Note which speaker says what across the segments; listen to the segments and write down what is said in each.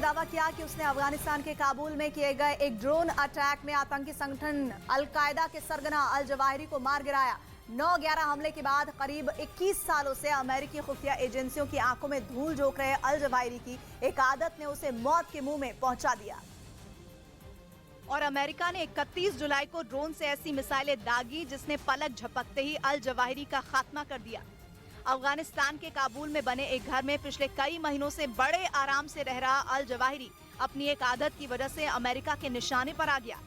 Speaker 1: दावा किया कि उसने अफगानिस्तान के काबुल में किए गए एक ड्रोन अटैक में आतंकी संगठन अल-कायदा के सरगना अल जवाहिरी को मार गिराया। 9/11 हमले के बाद करीब 21 सालों से अमेरिकी खुफिया एजेंसियों की आंखों में धूल झोंक रहे अल जवाहिरी की एक आदत ने उसे मौत के मुंह में पहुंचा दिया।
Speaker 2: और अमेरिका ने 31 जुलाई को ड्रोन से ऐसी मिसाइलें दागी जिसने पलक झपकते ही अल जवाहिरी का खात्मा कर दिया। अफगानिस्तान के काबुल में बने एक घर में पिछले कई महीनों से बड़े आराम से रह रहा अल जवाहिरी अपनी एक आदत की वजह से अमेरिका के निशाने पर आ गया।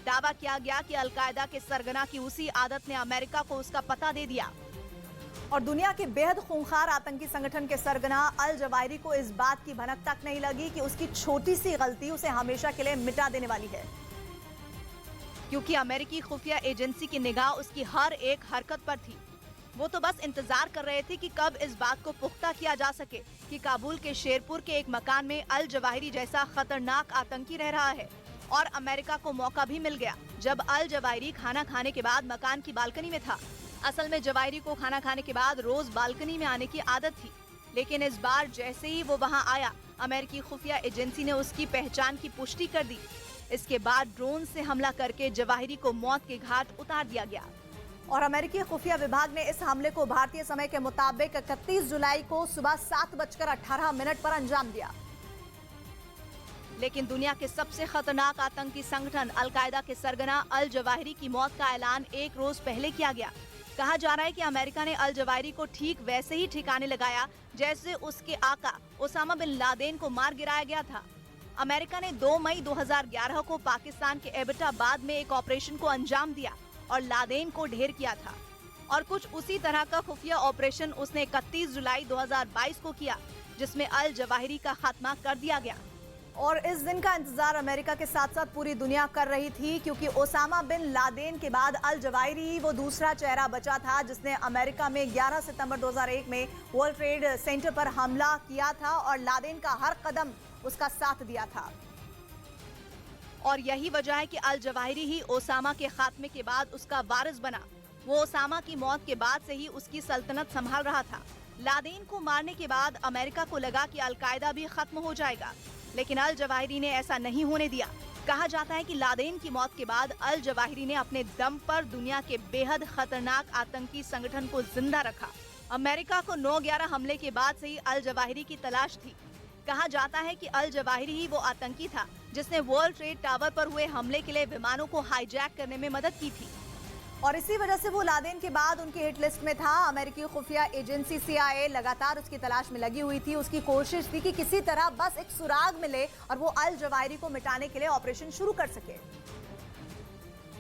Speaker 2: दावा किया गया कि अल-कायदा के सरगना की उसी आदत ने अमेरिका को उसका पता दे दिया।
Speaker 1: और दुनिया के बेहद खूंखार आतंकी संगठन के सरगना अल जवाहिरी को इस बात की भनक तक नहीं लगी कि उसकी छोटी सी गलती उसे हमेशा के लिए मिटा देने वाली है,
Speaker 2: क्योंकि अमेरिकी खुफिया एजेंसी की निगाह उसकी हर एक हरकत पर थी। वो तो बस इंतजार कर रहे थे कि कब इस बात को पुख्ता किया जा सके कि काबुल के शेरपुर के एक मकान में अल जवाहिरी जैसा खतरनाक आतंकी रह रहा है। और अमेरिका को मौका भी मिल गया जब अल जवाहिरी खाना खाने के बाद मकान की बालकनी में था। असल में जवाहिरी को खाना खाने के बाद रोज बालकनी में आने की आदत थी, लेकिन इस बार जैसे ही वो वहाँ आया, अमेरिकी खुफिया एजेंसी ने उसकी पहचान की पुष्टि कर दी। इसके बाद ड्रोन से हमला करके जवाहिरी को मौत के घाट उतार दिया गया।
Speaker 1: और अमेरिकी खुफिया विभाग ने इस हमले को भारतीय समय के मुताबिक 31 जुलाई को सुबह 7:18 पर अंजाम दिया।
Speaker 2: लेकिन दुनिया के सबसे खतरनाक आतंकी संगठन अल-कायदा के सरगना अल जवाहिरी की मौत का ऐलान एक रोज पहले किया गया। कहा जा रहा है कि अमेरिका ने अल जवाहिरी को ठीक वैसे ही ठिकाने लगाया जैसे उसके आका ओसामा बिन लादेन को मार गिराया गया था। अमेरिका ने 2 मई 2011 को पाकिस्तान के एबटाबाद में एक ऑपरेशन को अंजाम दिया और लादेन को ढेर किया था। और कुछ उसी तरह का खुफिया ऑपरेशन उसने 31 जुलाई 2022 को किया, जिसमें अल जवाहिरी का खात्मा कर दिया गया।
Speaker 1: और इस दिन का इंतजार अमेरिका के साथ साथ पूरी दुनिया कर रही थी, क्योंकि ओसामा बिन लादेन के बाद अल जवाहिरी ही वो दूसरा चेहरा बचा था जिसने अमेरिका में 11 सितंबर 2001 में वर्ल्ड ट्रेड सेंटर पर हमला किया था और लादेन का हर कदम उसका साथ दिया था।
Speaker 2: और यही वजह है कि अल जवाहिरी ही ओसामा के खात्मे के बाद उसका वारिस बना। वो ओसामा की मौत के बाद से ही उसकी सल्तनत संभाल रहा था। लादेन को मारने के बाद अमेरिका को लगा कि अल-कायदा भी खत्म हो जाएगा, लेकिन अल जवाहिरी ने ऐसा नहीं होने दिया। कहा जाता है कि लादेन की मौत के बाद अल जवाहिरी ने अपने दम पर दुनिया के बेहद खतरनाक आतंकी संगठन को जिंदा रखा। अमेरिका को 9/11 हमले के बाद से ही अल जवाहिरी की तलाश थी। कहा जाता है कि अल जवाहिरी ही वो आतंकी था जिसने वर्ल्ड ट्रेड टावर पर हुए हमले के लिए विमानों को हाईजैक करने में मदद की थी।
Speaker 1: और इसी वजह से वो लादेन के बाद उनकी हिट लिस्ट में था। अमेरिकी खुफिया एजेंसी CIA लगातार उसकी तलाश में लगी हुई थी। उसकी कोशिश थी कि किसी तरह बस एक सुराग मिले और वो अल जवाहिरी को मिटाने के लिए ऑपरेशन शुरू कर सके।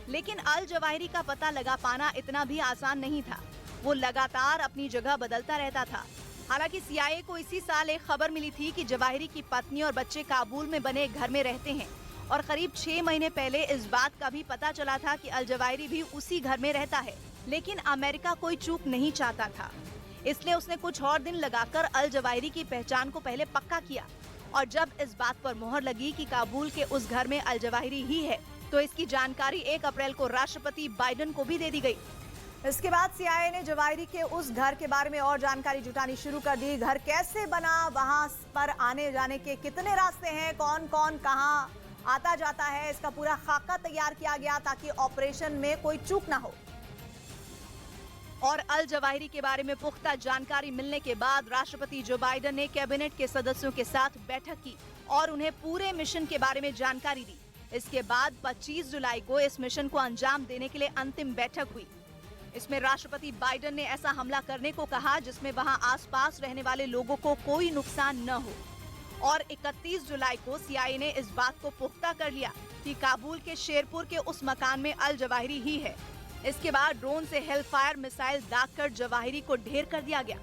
Speaker 2: लेकिन अल जवाहिरी का पता लगा पाना इतना भी आसान नहीं था। वो लगातार अपनी जगह बदलता रहता था। हालांकि CIA को इसी साल एक खबर मिली थी कि जवाहिरी की पत्नी और बच्चे काबुल में बने एक घर में रहते हैं, और करीब 6 महीने पहले इस बात का भी पता चला था कि अल जवाहिरी भी उसी घर में रहता है। लेकिन अमेरिका कोई चूक नहीं चाहता था, इसलिए उसने कुछ और दिन लगाकर अल जवाहिरी की पहचान को पहले पक्का किया। और जब इस बात पर मोहर लगी कि काबुल के उस घर में अल जवाहिरी ही है, तो इसकी जानकारी 1 अप्रैल को राष्ट्रपति बाइडेन को भी दे दी गई।
Speaker 1: इसके बाद CIA ने जवाहिरी के उस घर के बारे में और जानकारी जुटानी शुरू कर दी। घर कैसे बना, वहां पर आने जाने के कितने रास्ते हैं, कौन कौन कहां आता जाता है, इसका पूरा खाका तैयार किया गया ताकि ऑपरेशन में कोई चूक ना हो।
Speaker 2: और अल जवाहिरी के बारे में पुख्ता जानकारी मिलने के बाद राष्ट्रपति जो बाइडेन ने कैबिनेट के सदस्यों के साथ बैठक की और उन्हें पूरे मिशन के बारे में जानकारी दी। इसके बाद 25 जुलाई को इस मिशन को अंजाम देने के लिए अंतिम बैठक हुई। इसमें राष्ट्रपति बाइडेन ने ऐसा हमला करने को कहा जिसमें वहां आसपास रहने वाले लोगों को कोई नुकसान न हो। और 31 जुलाई को CIA ने इस बात को पुख्ता कर लिया कि काबुल के शेरपुर के उस मकान में अल जवाहिरी ही है। इसके बाद ड्रोन से हेलफायर मिसाइल दागकर जवाहिरी को ढेर कर दिया गया।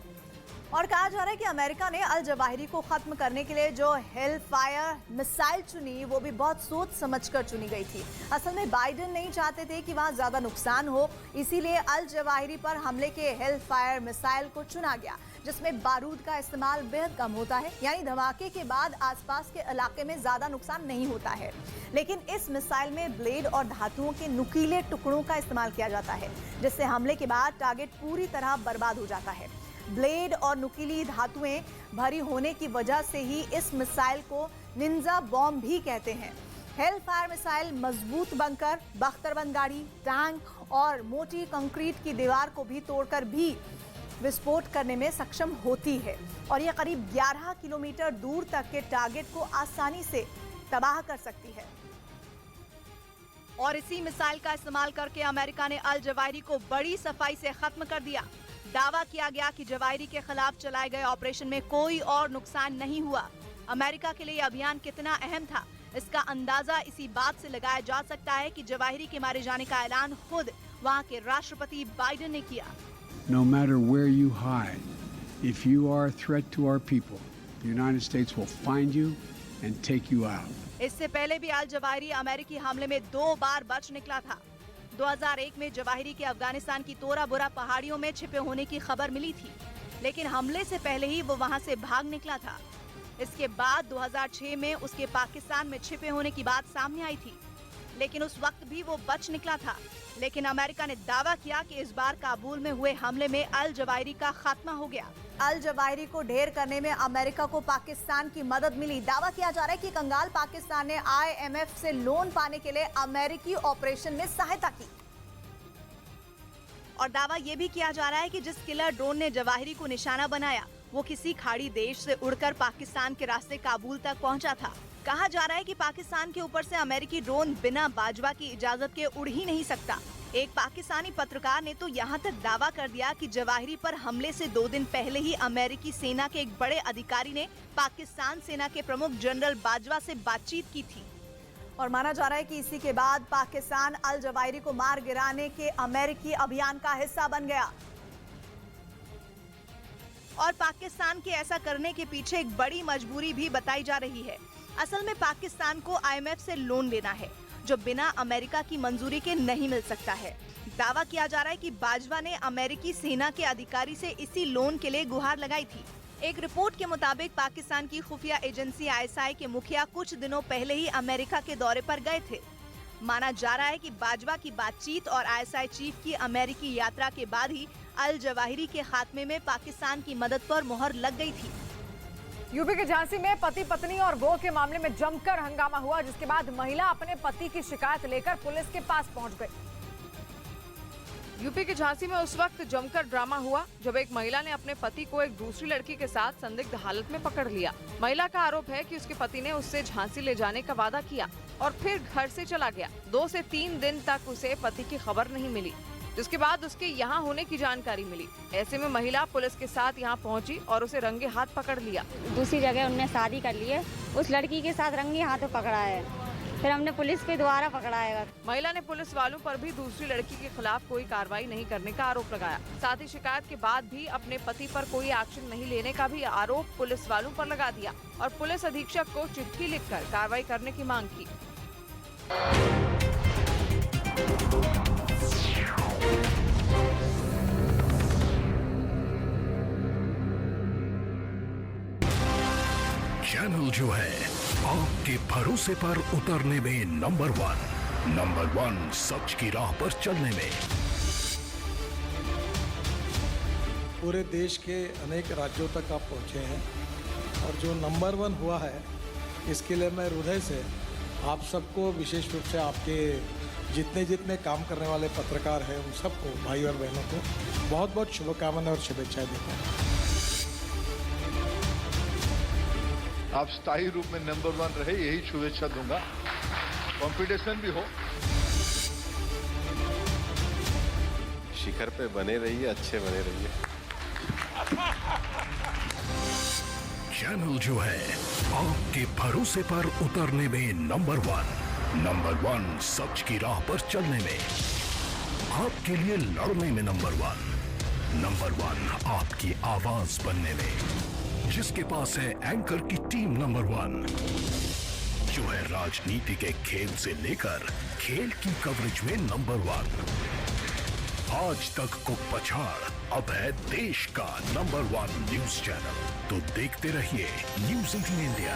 Speaker 1: और कहा जा रहा है कि अमेरिका ने अल जवाहिरी को खत्म करने के लिए जो हेलफायर मिसाइल चुनी, वो भी बहुत सोच समझकर चुनी गई थी। असल में बाइडेन नहीं चाहते थे कि वहां ज्यादा नुकसान हो, इसीलिए अल जवाहिरी पर हमले के हेलफायर मिसाइल को चुना गया, जिसमें बारूद का इस्तेमाल बेहद कम होता है, यानी धमाके के बाद आसपास के इलाके में ज्यादा नुकसान नहीं होता है। लेकिन इस मिसाइल में ब्लेड और धातुओं के नुकीले टुकड़ों का इस्तेमाल किया जाता है, जिससे हमले के बाद टारगेट पूरी तरह बर्बाद हो जाता है। ब्लेड और नुकीली धातुएं भरी होने की वजह से ही इस मिसाइल को निंजा बॉम्ब भी कहते हैं। हेल फायर मिसाइल मजबूत बंकर, बख्तरबंद गाड़ी, टैंक और मोटी कंक्रीट की दीवार को भी तोड़कर भी विस्फोट करने में सक्षम होती है और यह करीब 11 किलोमीटर दूर तक के टारगेट को आसानी से तबाह कर सकती है।
Speaker 2: और इसी मिसाइल का इस्तेमाल करके अमेरिका ने अल जवाहिरी को बड़ी सफाई से खत्म कर दिया। दावा किया गया कि जवाहिरी के खिलाफ चलाए गए ऑपरेशन में कोई और नुकसान नहीं हुआ। अमेरिका के लिए यह अभियान कितना अहम था, इसका अंदाजा इसी बात से लगाया जा सकता है कि जवाहिरी के मारे जाने का ऐलान खुद वहां के राष्ट्रपति बाइडेन ने किया।
Speaker 3: No matter where you hide, if you are a threat to our people, the United States will find you and take you out.
Speaker 2: इससे पहले भी अल जवाहिरी अमेरिकी हमले में 2 बार बच निकला था। 2001 में जवाहिरी के अफगानिस्तान की तोरा बोरा पहाड़ियों में छिपे होने की खबर मिली थी, लेकिन हमले से पहले ही वो वहां से भाग निकला था। इसके बाद 2006 में उसके पाकिस्तान में छिपे होने की बात सामने आई थी, लेकिन उस वक्त भी वो बच निकला था। लेकिन अमेरिका ने दावा किया कि इस बार काबुल में हुए हमले में अल जवाहिरी का खात्मा हो गया।
Speaker 1: अल जवाहिरी को ढेर करने में अमेरिका को पाकिस्तान की मदद मिली। दावा किया जा रहा है कि कंगाल पाकिस्तान ने IMF से लोन पाने के लिए अमेरिकी ऑपरेशन में सहायता की।
Speaker 2: और दावा यह भी किया जा रहा है कि जिस किलर ड्रोन ने जवाहिरी को निशाना बनाया, वो किसी खाड़ी देश से उड़कर पाकिस्तान के रास्ते काबुल तक पहुंचा था। कहा जा रहा है कि पाकिस्तान के ऊपर से अमेरिकी ड्रोन बिना बाजवा की इजाजत के उड़ ही नहीं सकता। एक पाकिस्तानी पत्रकार ने तो यहाँ तक दावा कर दिया कि जवाहिरी पर हमले से 2 दिन पहले ही अमेरिकी सेना के एक बड़े अधिकारी ने पाकिस्तान सेना के प्रमुख जनरल बाजवा से बातचीत की थी।
Speaker 1: और माना जा रहा है कि इसी के बाद पाकिस्तान अल जवाहिरी को मार गिराने के अमेरिकी अभियान का हिस्सा बन गया।
Speaker 2: और पाकिस्तान के ऐसा करने के पीछे एक बड़ी मजबूरी भी बताई जा रही है। असल में पाकिस्तान को IMF से लोन लेना है, जो बिना अमेरिका की मंजूरी के नहीं मिल सकता है। दावा किया जा रहा है कि बाजवा ने अमेरिकी सेना के अधिकारी से इसी लोन के लिए गुहार लगाई थी। एक रिपोर्ट के मुताबिक पाकिस्तान की खुफिया एजेंसी ISI के मुखिया कुछ दिनों पहले ही अमेरिका के दौरे पर गए थे। माना जा रहा है कि बाजवा की बातचीत और ISI चीफ की अमेरिकी यात्रा के बाद ही अल जवाहिरी के खात्मे में पाकिस्तान की मदद पर मुहर लग गई थी।
Speaker 4: यूपी के झांसी में पति पत्नी और बहू के मामले में जमकर हंगामा हुआ, जिसके बाद महिला अपने पति की शिकायत लेकर पुलिस के पास पहुंच गई।
Speaker 5: यूपी के झांसी में उस वक्त जमकर ड्रामा हुआ जब एक महिला ने अपने पति को एक दूसरी लड़की के साथ संदिग्ध हालत में पकड़ लिया। महिला का आरोप है कि उसके पति ने उससे झांसी ले जाने का वादा किया और फिर घर से चला गया। 2 से 3 दिन तक उसे पति की खबर नहीं मिली, जिसके बाद उसके यहाँ होने की जानकारी मिली। ऐसे में महिला पुलिस के साथ यहाँ पहुँची और उसे रंगे हाथ पकड़ लिया।
Speaker 6: दूसरी जगह उनने शादी कर ली है, उस लड़की के साथ रंगे हाथों पकड़ा है, फिर हमने पुलिस के द्वारा पकड़ा है।
Speaker 5: महिला ने पुलिस वालों पर भी दूसरी लड़की के खिलाफ कोई कार्रवाई नहीं करने का आरोप लगाया। साथ ही शिकायत के बाद भी अपने पति पर कोई एक्शन नहीं लेने का भी आरोप पुलिस वालों पर लगा दिया और पुलिस अधीक्षक को चिट्ठी लिखकर कार्रवाई करने की मांग की।
Speaker 7: चैनल जो है आपके भरोसे पर उतरने में नंबर 1 सच की राह पर चलने में।
Speaker 8: पूरे देश के अनेक राज्यों तक आप पहुंचे हैं और जो नंबर 1 हुआ है, इसके लिए मैं हृदय से आप सबको, विशेष रूप से आपके जितने काम करने वाले पत्रकार हैं, उन सबको, भाई और बहनों को बहुत बहुत शुभकामनाएं और शुभेच्छाएं देता हूँ।
Speaker 9: आप स्थायी रूप में नंबर 1 रहे, यही शुभेच्छा दूंगा। कंपटीशन भी हो,
Speaker 10: शिखर पे बने रहिए, अच्छे बने रहिए।
Speaker 7: चैनल जो है आपके भरोसे पर उतरने में नंबर 1 सच की राह पर चलने में, आपके लिए लड़ने में नंबर 1 आपकी आवाज बनने में, जिसके पास है एंकर की टीम नंबर 1, जो है राजनीति के खेल से लेकर खेल की कवरेज में नंबर 1। आज तक को पछाड़, अब है देश का नंबर 1 न्यूज चैनल। तो देखते रहिए न्यूज़ 18 इंडिया।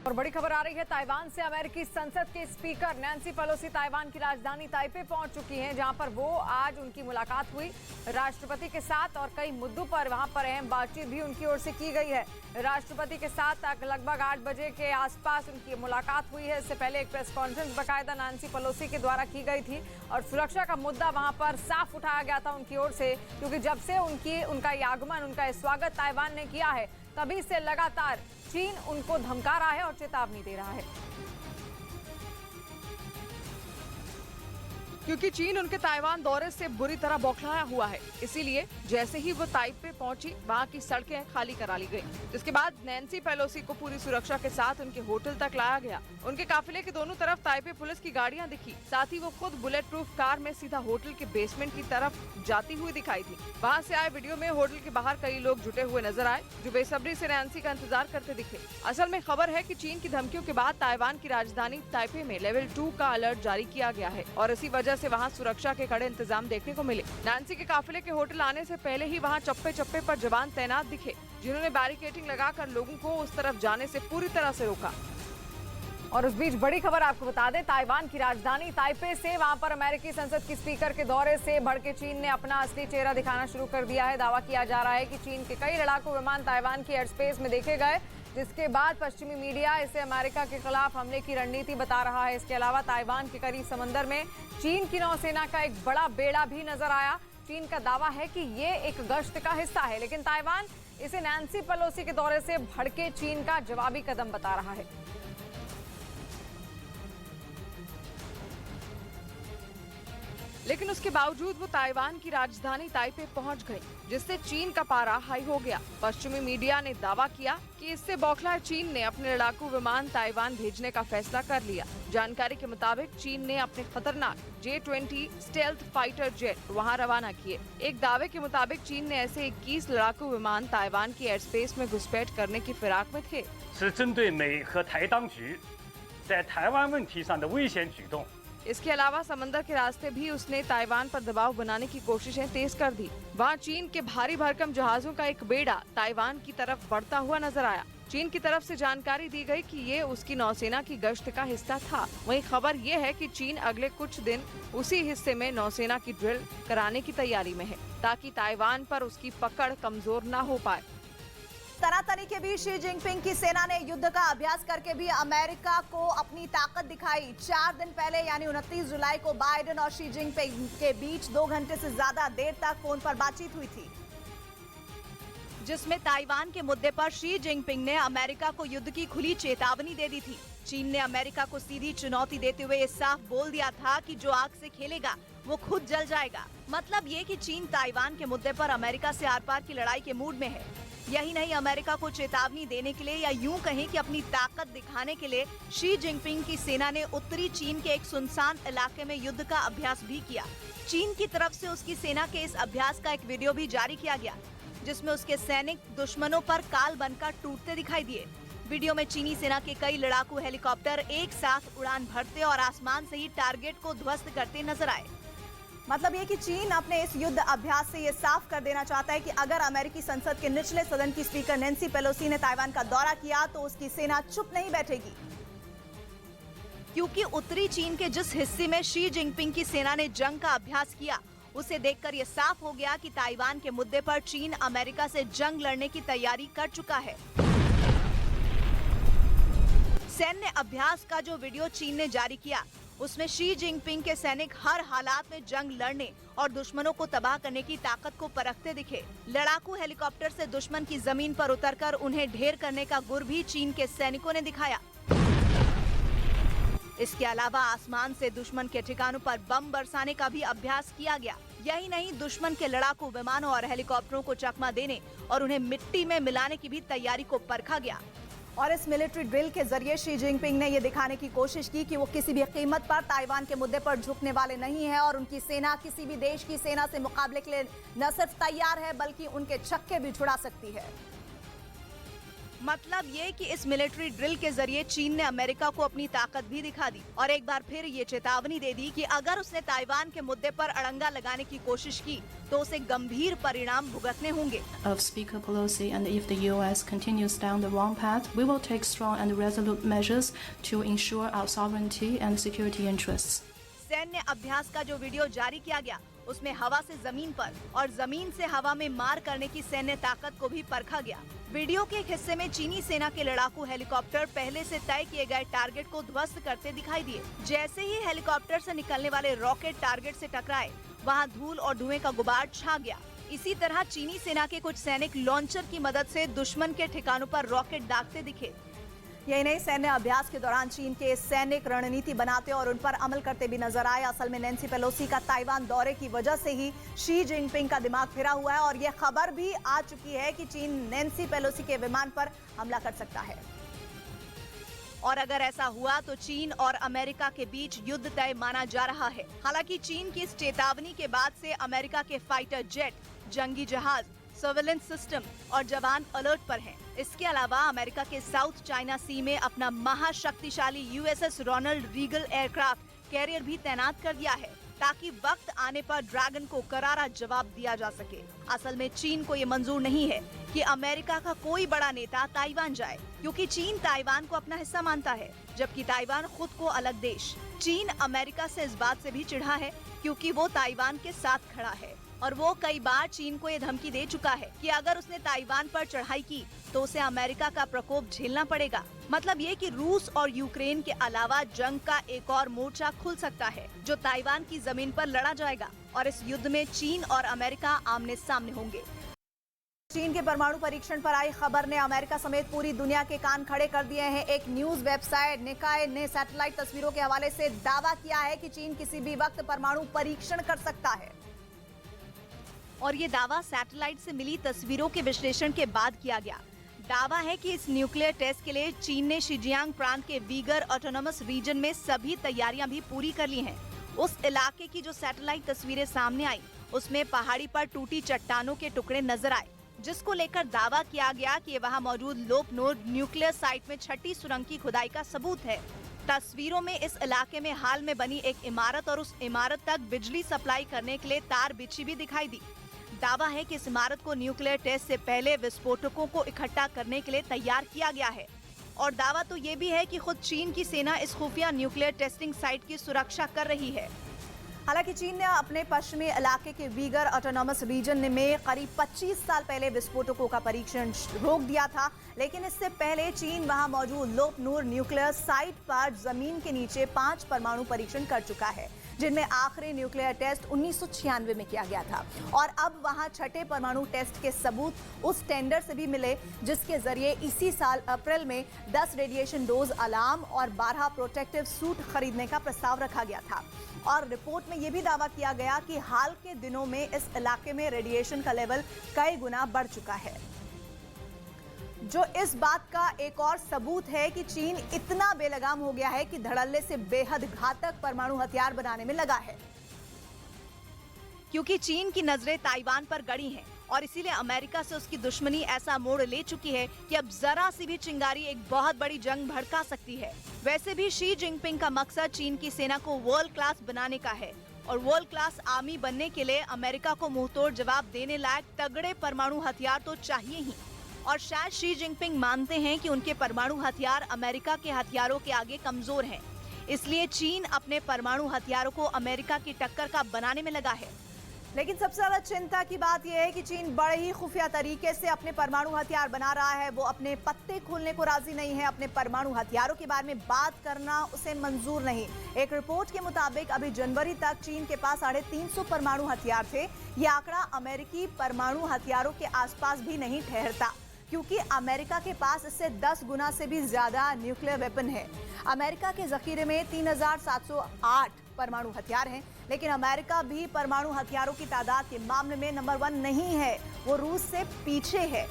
Speaker 4: पर बड़ी खबर आ रही है ताइवान से। अमेरिकी संसद के स्पीकर नैन्सी पेलोसी ताइवान की राजधानी ताइपे पहुंच चुकी हैं, जहां पर वो आज उनकी मुलाकात हुई राष्ट्रपति के साथ और कई मुद्दों पर वहां पर अहम बातचीत भी उनकी ओर से की गई है। राष्ट्रपति के साथ लगभग 8 बजे के आसपास उनकी मुलाकात हुई है। इससे पहले एक प्रेस कॉन्फ्रेंस बाकायदा नैन्सी पेलोसी के द्वारा की गई थी और सुरक्षा का मुद्दा वहां पर साफ उठाया गया था उनकी ओर से, क्योंकि जब से उनका ये आगमन, उनका स्वागत ताइवान ने किया है, तभी से लगातार चीन उनको धमका रहा है और चेतावनी दे रहा है।
Speaker 5: क्योंकि चीन उनके ताइवान दौरे से बुरी तरह बौखलाया हुआ है, इसीलिए जैसे ही वो ताइपे पहुंची, वहां की सड़कें खाली करा ली गई। जिसके बाद नैन्सी पेलोसी को पूरी सुरक्षा के साथ उनके होटल तक लाया गया। उनके काफिले के दोनों तरफ ताइपे पुलिस की गाड़ियां दिखी, साथ ही वो खुद बुलेट प्रूफ कार में सीधा होटल के बेसमेंट की तरफ जाती हुई दिखाई थी। वहाँ से आए वीडियो में होटल के बाहर कई लोग जुटे हुए नजर आए, जो बेसब्री से नैन्सी का इंतजार करते दिखे। असल में खबर है कि चीन की धमकियों के बाद ताइवान की राजधानी ताइपे में लेवल 2 का अलर्ट जारी किया गया है और इसी वजह से वहां सुरक्षा के कड़े इंतजाम देखने को मिले। नैन्सी के काफिले के होटल आने से पहले ही वहां चप्पे चप्पे पर जवान तैनात दिखे, जिन्होंने बैरिकेडिंग लगाकर लोगों को उस तरफ जाने से पूरी तरह से रोका।
Speaker 4: और उस बीच बड़ी खबर आपको बता दें, ताइवान की राजधानी ताइपे से वहां पर अमेरिकी संसद की स्पीकर के दौरे से भड़के चीन ने अपना असली चेहरा दिखाना शुरू कर दिया है। दावा किया जा रहा है कि चीन के कई लड़ाकू विमान ताइवान की एयर स्पेस में देखे गए, जिसके बाद पश्चिमी मीडिया इसे अमेरिका के खिलाफ हमले की रणनीति बता रहा है। इसके अलावा ताइवान के करीब समंदर में चीन की नौसेना का एक बड़ा बेड़ा भी नजर आया। चीन का दावा है कि ये एक गश्त का हिस्सा है, लेकिन ताइवान इसे नैन्सी पेलोसी के दौरे से भड़के चीन का जवाबी कदम बता रहा है।
Speaker 5: लेकिन उसके बावजूद वो ताइवान की राजधानी ताइपे पहुंच गई, जिससे चीन का पारा हाई हो गया। पश्चिमी मीडिया ने दावा किया कि इससे बौखलाए चीन ने अपने लड़ाकू विमान ताइवान भेजने का फैसला कर लिया। जानकारी के मुताबिक चीन ने अपने खतरनाक J-20 स्टेल्थ फाइटर जेट वहां रवाना किए। एक दावे के मुताबिक चीन ने ऐसे 21 लड़ाकू विमान ताइवान की एयर स्पेस में घुसपैठ करने की फिराक में थे।
Speaker 11: 是针对美和台当局在台湾问题上的危险举动。
Speaker 5: इसके अलावा समंदर के रास्ते भी उसने ताइवान पर दबाव बनाने की कोशिशें तेज कर दी। वहाँ चीन के भारी भरकम जहाजों का एक बेड़ा ताइवान की तरफ बढ़ता हुआ नजर आया। चीन की तरफ से जानकारी दी गई कि ये उसकी नौसेना की गश्त का हिस्सा था। वहीं खबर ये है कि चीन अगले कुछ दिन उसी हिस्से में नौसेना की ड्रिल कराने की तैयारी में है, ताकि ताइवान पर उसकी पकड़ कमजोर न हो पाए।
Speaker 1: तनातनी के बीच शी जिनपिंग की सेना ने युद्ध का अभ्यास करके भी अमेरिका को अपनी ताकत दिखाई। 4 दिन पहले यानी 29 जुलाई को बाइडेन और शी जिनपिंग के बीच 2 घंटे से ज्यादा देर तक फोन पर बातचीत हुई थी,
Speaker 2: जिसमें ताइवान के मुद्दे पर शी जिनपिंग ने अमेरिका को युद्ध की खुली चेतावनी दे दी थी। चीन ने अमेरिका को सीधी चुनौती देते हुए ये साफ बोल दिया था कि जो आग से खेलेगा वो खुद जल जाएगा। मतलब ये कि चीन ताइवान के मुद्दे पर अमेरिका से आर पार की लड़ाई के मूड में है। यही नहीं, अमेरिका को चेतावनी देने के लिए या यूं कहें कि अपनी ताकत दिखाने के लिए शी जिनपिंग की सेना ने उत्तरी चीन के एक सुनसान इलाके में युद्ध का अभ्यास भी किया। चीन की तरफ से उसकी सेना के इस अभ्यास का एक वीडियो भी जारी किया गया, जिसमें उसके सैनिक दुश्मनों पर काल बनकर टूटते दिखाई दिए। वीडियो में चीनी सेना के कई लड़ाकू हेलीकॉप्टर एक साथ उड़ान भरते और आसमान से ही टारगेट को ध्वस्त करते नजर आए।
Speaker 1: मतलब ये कि चीन अपने इस युद्ध अभ्यास से ये साफ कर देना चाहता है कि अगर अमेरिकी संसद के निचले सदन की स्पीकर नैन्सी पेलोसी ने ताइवान का दौरा किया तो उसकी सेना चुप नहीं बैठेगी,
Speaker 2: क्योंकि उत्तरी चीन के जिस हिस्से में शी जिनपिंग की सेना ने जंग का अभ्यास किया, उसे देखकर ये साफ हो गया कि ताइवान के मुद्दे पर चीन अमेरिका से जंग लड़ने की तैयारी कर चुका है। सैन्य अभ्यास का जो वीडियो चीन ने जारी किया, उसमें शी जिनपिंग के सैनिक हर हालात में जंग लड़ने और दुश्मनों को तबाह करने की ताकत को परखते दिखे। लड़ाकू हेलीकॉप्टर से दुश्मन की जमीन पर उतरकर उन्हें ढेर करने का गुर भी चीन के सैनिकों ने दिखाया। इसके अलावा आसमान से दुश्मन के ठिकानों पर बम बरसाने का भी अभ्यास किया गया। यही नहीं, दुश्मन के लड़ाकू विमानों और हेलीकॉप्टरों को चकमा देने और उन्हें मिट्टी में मिलाने की भी तैयारी को परखा गया।
Speaker 1: और इस मिलिट्री ड्रिल के जरिए शी जिनपिंग ने ये दिखाने की कोशिश की कि वो किसी भी कीमत पर ताइवान के मुद्दे पर झुकने वाले नहीं है और उनकी सेना किसी भी देश की सेना से मुकाबले के लिए न सिर्फ तैयार है बल्कि उनके छक्के भी छुड़ा सकती है।
Speaker 2: मतलब ये कि इस मिलिट्री ड्रिल के जरिए चीन ने अमेरिका को अपनी ताकत भी दिखा दी और एक बार फिर ये चेतावनी दे दी कि अगर उसने ताइवान के मुद्दे पर अड़ंगा लगाने की कोशिश की तो उसे गंभीर परिणाम भुगतने होंगे।
Speaker 12: Of Speaker Pelosi, and if the U.S. continues down the wrong path, we will take strong and resolute measures to ensure our sovereignty and security interests.
Speaker 2: सैन्य अभ्यास का जो वीडियो जारी किया गया उसमें हवा से जमीन पर और जमीन से हवा में मार करने की सैन्य ताकत को भी परखा गया। वीडियो के एक हिस्से में चीनी सेना के लड़ाकू हेलीकॉप्टर पहले से तय किए गए टारगेट को ध्वस्त करते दिखाई दिए। जैसे ही हेलीकॉप्टर से निकलने वाले रॉकेट टारगेट से टकराए, वहां धूल और धुएं का गुबार छा गया। इसी तरह चीनी सेना के कुछ सैनिक लॉन्चर की मदद से दुश्मन के ठिकानों पर रॉकेट दागते दिखे।
Speaker 1: यही नहीं, सैन्य अभ्यास के दौरान चीन के सैनिक रणनीति बनाते और उन पर अमल करते भी नजर आए। असल में नैन्सी पेलोसी का ताइवान दौरे की वजह से ही शी जिनपिंग का दिमाग फिरा हुआ है और यह खबर भी आ चुकी है कि चीन नैन्सी पेलोसी के विमान पर हमला कर सकता है।
Speaker 2: और अगर ऐसा हुआ तो चीन और अमेरिका के बीच युद्ध तय माना जा रहा है। हालांकि चीन की इस चेतावनी के बाद से अमेरिका के फाइटर जेट, जंगी जहाज, सर्वेलेंस सिस्टम और जवान अलर्ट पर हैं। इसके अलावा अमेरिका के साउथ चाइना सी में अपना महाशक्तिशाली USS Ronald Reagan aircraft carrier भी तैनात कर दिया है ताकि वक्त आने पर ड्रैगन को करारा जवाब दिया जा सके। असल में चीन को ये मंजूर नहीं है कि अमेरिका का कोई बड़ा नेता ताइवान जाए, क्योंकि चीन ताइवान को अपना हिस्सा मानता है, जबकि ताइवान खुद को अलग देश। चीन अमेरिका से इस बात से भी चिढ़ा है क्योंकि वो ताइवान के साथ खड़ा है और वो कई बार चीन को ये धमकी दे चुका है कि अगर उसने ताइवान पर चढ़ाई की तो उसे अमेरिका का प्रकोप झेलना पड़ेगा। मतलब ये कि रूस और यूक्रेन के अलावा जंग का एक और मोर्चा खुल सकता है जो ताइवान की जमीन पर लड़ा जाएगा और इस युद्ध में चीन और अमेरिका आमने सामने होंगे।
Speaker 1: चीन के परमाणु परीक्षण पर आई खबर ने अमेरिका समेत पूरी दुनिया के कान खड़े कर दिए हैं। एक न्यूज वेबसाइट निकाय ने सैटेलाइट तस्वीरों के हवाले से दावा किया है कि चीन किसी भी वक्त परमाणु परीक्षण कर सकता है
Speaker 2: और ये दावा सैटेलाइट से मिली तस्वीरों के विश्लेषण के बाद किया गया। दावा है कि इस न्यूक्लियर टेस्ट के लिए चीन ने शिजियांग प्रांत के वीगर ऑटोनोमस रीजन में सभी तैयारियां भी पूरी कर ली हैं। उस इलाके की जो सैटेलाइट तस्वीरें सामने आई उसमें पहाड़ी पर टूटी चट्टानों के टुकड़े नजर आए, जिसको लेकर दावा किया गया कि वहां मौजूद लोपनोड न्यूक्लियर साइट में छठी सुरंग की खुदाई का सबूत है। तस्वीरों में इस इलाके में हाल में बनी एक इमारत और उस इमारत तक बिजली सप्लाई करने के लिए तार बिछी भी दिखाई दी। दावा है कि इस इमारत को न्यूक्लियर टेस्ट से पहले विस्फोटकों को इकट्ठा करने के लिए तैयार किया गया है और दावा तो ये भी है कि खुद चीन की सेना इस खुफिया न्यूक्लियर टेस्टिंग साइट की सुरक्षा कर रही है।
Speaker 1: हालांकि चीन ने अपने पश्चिमी इलाके के वीगर ऑटोनोमस रीजन में करीब 25 साल पहले विस्फोटकों का परीक्षण रोक दिया था, लेकिन इससे पहले चीन वहां मौजूद लोपनूर न्यूक्लियर साइट पर जमीन के नीचे 5 परमाणु परीक्षण कर चुका है, जिनमें आखिरी न्यूक्लियर टेस्ट 1996 में किया गया था और अब वहां छठे परमाणु टेस्ट के सबूत उस टेंडर से भी मिले जिसके जरिए इसी साल अप्रैल में 10 रेडिएशन डोज अलार्म और 12 प्रोटेक्टिव सूट खरीदने का प्रस्ताव रखा गया था। और रिपोर्ट में यह भी दावा किया गया कि हाल के दिनों में इस इलाके में रेडिएशन का लेवल कई गुना बढ़ चुका है, जो इस बात का एक और सबूत है कि चीन इतना बेलगाम हो गया है कि धड़ल्ले से बेहद घातक परमाणु हथियार बनाने में लगा है।
Speaker 2: क्योंकि चीन की नजरें ताइवान पर गड़ी हैं और इसीलिए अमेरिका से उसकी दुश्मनी ऐसा मोड़ ले चुकी है कि अब जरा सी भी चिंगारी एक बहुत बड़ी जंग भड़का सकती है। वैसे भी शी जिनपिंग का मकसद चीन की सेना को वर्ल्ड क्लास बनाने का है और वर्ल्ड क्लास आर्मी बनने के लिए अमेरिका को मुंहतोड़ जवाब देने लायक तगड़े परमाणु हथियार तो चाहिए ही। और शायद शी जिनपिंग मानते हैं कि उनके परमाणु हथियार अमेरिका के हथियारों के आगे कमजोर हैं, इसलिए चीन अपने परमाणु हथियारों को अमेरिका की टक्कर का बनाने में लगा है।
Speaker 1: लेकिन सबसे ज्यादा चिंता की बात यह है कि चीन बड़े ही खुफिया तरीके से अपने परमाणु हथियार बना रहा है। वो अपने पत्ते खोलने को राजी नहीं है, अपने परमाणु हथियारों के बारे में बात करना उसे मंजूर नहीं। एक रिपोर्ट के मुताबिक अभी जनवरी तक चीन के पास 350 परमाणु हथियार थे। ये आंकड़ा अमेरिकी परमाणु हथियारों के आसपास भी नहीं ठहरता, क्योंकि अमेरिका के पास इससे 10 गुना से भी ज्यादा न्यूक्लियर वेपन है। अमेरिका के जखीरे में 3708 परमाणु हथियार हैं, लेकिन अमेरिका भी परमाणु हथियारों की तादाद के मामले में नंबर 1 नहीं है, वो रूस से पीछे है।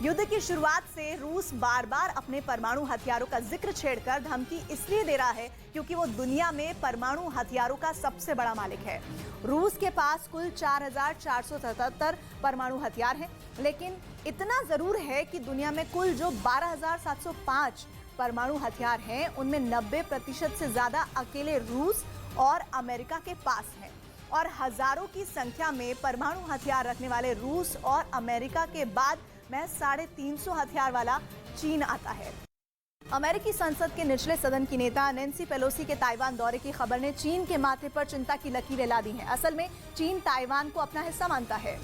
Speaker 1: युद्ध की शुरुआत से रूस बार बार अपने परमाणु हथियारों का जिक्र छेड़कर धमकी इसलिए दे रहा है क्योंकि वो दुनिया में परमाणु हथियारों का सबसे बड़ा मालिक है। रूस के पास कुल 4,477 परमाणु हथियार हैं, लेकिन इतना जरूर है कि दुनिया में कुल जो 12,705 परमाणु हथियार हैं, उनमें 90% से ज्यादा अकेले रूस और अमेरिका के पास हैं और हजारों की संख्या में परमाणु हथियार रखने वाले रूस और अमेरिका के बाद महज 350 हथियार वाला चीन आता है। अमेरिकी संसद के निचले सदन की नेता नैन्सी पेलोसी के ताइवान दौरे की खबर ने चीन के माथे पर चिंता की लकीरें ला दी हैं। असल में चीन ताइवान को अपना हिस्सा मानता है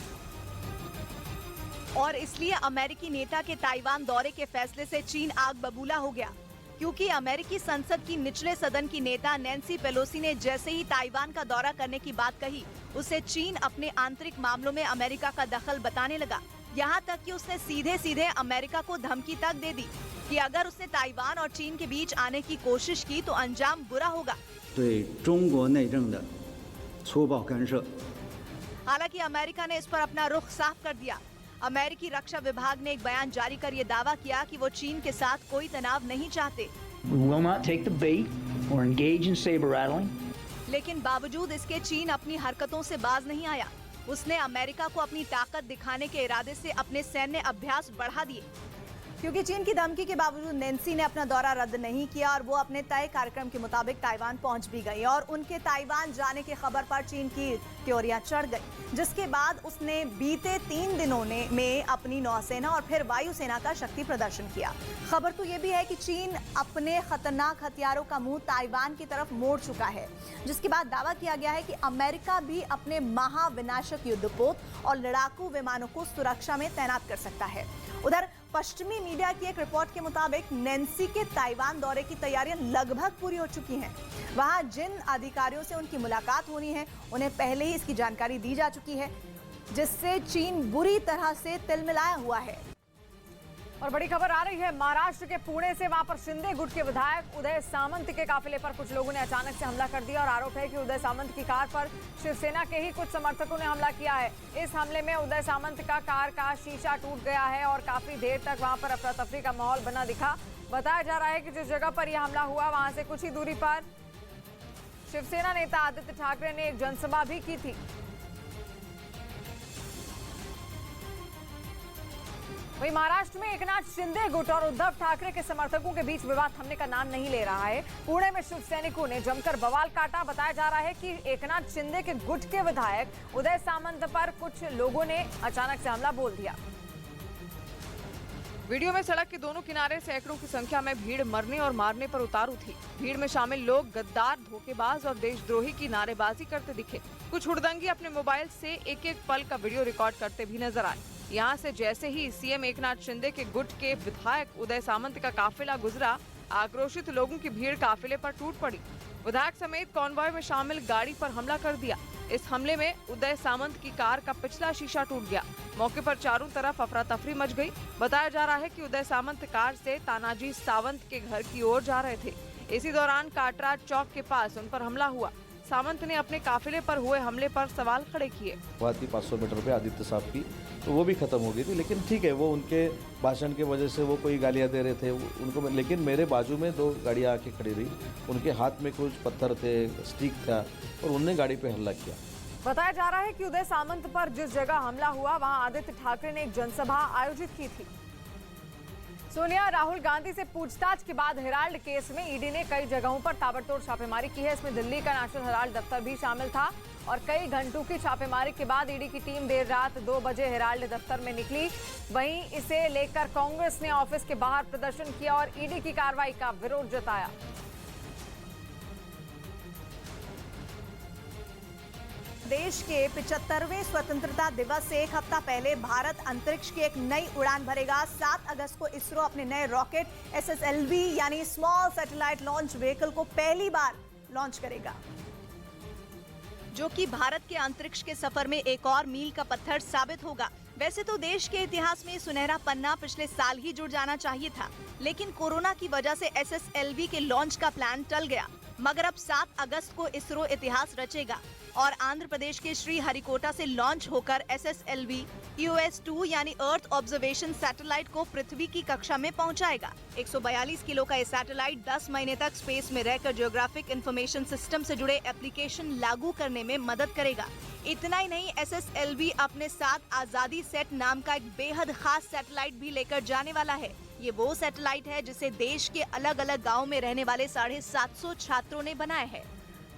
Speaker 2: और इसलिए अमेरिकी नेता के ताइवान दौरे के फैसले से चीन आग बबूला हो गया, क्योंकि अमेरिकी संसद की निचले सदन की नेता नैन्सी पेलोसी ने जैसे ही ताइवान का दौरा करने की बात कही, उसे चीन अपने आंतरिक मामलों में अमेरिका का दखल बताने लगा। यहाँ तक कि उसने सीधे सीधे अमेरिका को धमकी तक दे दी कि अगर उसने ताइवान और चीन के बीच आने की कोशिश की तो अंजाम बुरा होगा। हालांकि अमेरिका ने इस पर अपना रुख साफ कर दिया। अमेरिकी रक्षा विभाग ने एक बयान जारी कर ये दावा किया कि वो चीन के साथ कोई तनाव नहीं चाहते। लेकिन बावजूद इसके चीन अपनी हरकतों से बाज नहीं आया। उसने अमेरिका को अपनी ताकत दिखाने के इरादे से अपने सैन्य अभ्यास बढ़ा दिए।
Speaker 1: क्योंकि चीन की धमकी के बावजूद नैन्सी ने अपना दौरा रद्द नहीं किया और वो अपने तय कार्यक्रम के मुताबिक ताइवान पहुंच भी गई और उनके ताइवान जाने की खबर पर चीन की त्योरियां चढ़ गई, जिसके बाद उसने बीते 3 दिनों में अपनी नौसेना और फिर वायुसेना का शक्ति प्रदर्शन किया। खबर तो ये भी है कि चीन अपने खतरनाक हथियारों का मुंह ताइवान की तरफ मोड़ चुका है, जिसके बाद दावा किया गया है कि अमेरिका भी अपने महाविनाशक युद्धपोत और लड़ाकू विमानों को सुरक्षा में तैनात कर सकता है। उधर पश्चिमी मीडिया की एक रिपोर्ट के मुताबिक नैन्सी के ताइवान दौरे की तैयारियां लगभग पूरी हो चुकी हैं। वहां जिन अधिकारियों से उनकी मुलाकात होनी है, उन्हें पहले ही इसकी जानकारी दी जा चुकी है, जिससे चीन बुरी तरह से तिलमिलाया हुआ है।
Speaker 4: और बड़ी खबर आ रही है महाराष्ट्र के पुणे से। वहां पर शिंदे गुट के विधायक उदय सामंत के काफिले पर कुछ लोगों ने अचानक से हमला कर दिया और आरोप है कि उदय सामंत की कार पर शिवसेना के ही कुछ समर्थकों ने हमला किया है। इस हमले में उदय सामंत का कार का शीशा टूट गया है और काफी देर तक वहां पर अफरा तफरी का माहौल बना दिखा। बताया जा रहा है कि जिस जगह पर यह हमला हुआ, वहां से कुछ ही दूरी पर शिवसेना नेता आदित्य ठाकरे ने एक जनसभा भी की थी। वहीं महाराष्ट्र में एकनाथ शिंदे गुट और उद्धव ठाकरे के समर्थकों के बीच विवाद थमने का नाम नहीं ले रहा है। पुणे में शिव सैनिकों ने जमकर बवाल काटा। बताया जा रहा है कि एकनाथ शिंदे के गुट के विधायक उदय सामंत पर कुछ लोगों ने अचानक से हमला बोल दिया।
Speaker 5: वीडियो में सड़क के दोनों किनारे सैकड़ों की संख्या में भीड़ मरने और मारने पर उतारू थी। भीड़ में शामिल लोग गद्दार, धोखेबाज और देशद्रोही की नारेबाजी करते दिखे। कुछ हुड़दंगी अपने मोबाइल से एक एक पल का वीडियो रिकॉर्ड करते भी नजर आए। यहाँ से जैसे ही सीएम एकनाथ शिंदे के गुट के विधायक उदय सामंत का काफिला गुजरा, आक्रोशित लोगों की भीड़ काफिले पर टूट पड़ी। विधायक समेत कॉन्वॉय में शामिल गाड़ी पर हमला कर दिया। इस हमले में उदय सामंत की कार का पिछला शीशा टूट गया। मौके पर चारों तरफ अफरा तफरी मच गई। बताया जा रहा है कि उदय सामंत कार से तानाजी सावंत के घर की ओर जा रहे थे। इसी दौरान काटराज चौक के पास उन पर हमला हुआ। सामंत ने अपने काफिले पर हुए हमले पर सवाल खड़े किए।
Speaker 13: बात थी 500 मीटर पे आदित्य साहब की, तो वो भी खत्म हो गई थी, लेकिन ठीक है, वो उनके भाषण की वजह से वो कोई गालियां दे रहे थे उनको, लेकिन मेरे बाजू में 2 गाड़ियां आके खड़ी रही। उनके हाथ में कुछ पत्थर थे, स्टिक था और उन्होंने गाड़ी पे हमला किया।
Speaker 4: बताया जा रहा है कि उदय सामंत पर जिस जगह हमला हुआ, वहां आदित्य ठाकरे ने एक जनसभा आयोजित की थी। सोनिया राहुल गांधी से पूछताछ के बाद हेराल्ड केस में ईडी ने कई जगहों पर ताबड़तोड़ छापेमारी की है। इसमें दिल्ली का नेशनल हेराल्ड दफ्तर भी शामिल था और कई घंटों की छापेमारी के बाद ईडी की टीम देर रात 2 बजे हेराल्ड दफ्तर में निकली। वहीं इसे लेकर कांग्रेस ने ऑफिस के बाहर प्रदर्शन किया और ईडी की कार्रवाई का विरोध जताया।
Speaker 1: देश के 75वें स्वतंत्रता दिवस से एक हफ्ता पहले भारत अंतरिक्ष की एक नई उड़ान भरेगा। 7 अगस्त को इसरो अपने नए रॉकेट SSLV यानी स्मॉल सैटेलाइट लॉन्च व्हीकल को पहली बार लॉन्च करेगा,
Speaker 2: जो कि भारत के अंतरिक्ष के सफर में एक और मील का पत्थर साबित होगा। वैसे तो देश के इतिहास में सुनहरा पन्ना पिछले साल ही जुड़ जाना चाहिए था, लेकिन कोरोना की वजह से SSLV के लॉन्च का प्लान टल गया। मगर अब 7 अगस्त को इसरो इतिहास रचेगा और आंध्र प्रदेश के श्रीहरिकोटा से लॉन्च होकर SSLV EOS-2 यानी अर्थ ऑब्जर्वेशन सैटेलाइट को पृथ्वी की कक्षा में पहुंचाएगा। 142 किलो का ये सैटेलाइट 10 महीने तक स्पेस में रहकर जियोग्राफिक इंफॉर्मेशन सिस्टम से जुड़े एप्लीकेशन लागू करने में मदद करेगा। इतना ही नहीं, SSLV अपने साथ आजादी सेट नाम का एक बेहद खास सैटेलाइट भी लेकर जाने वाला है। ये वो सैटेलाइट है जिसे देश के अलग अलग गाँव में रहने वाले 750 छात्रों ने बनाया है।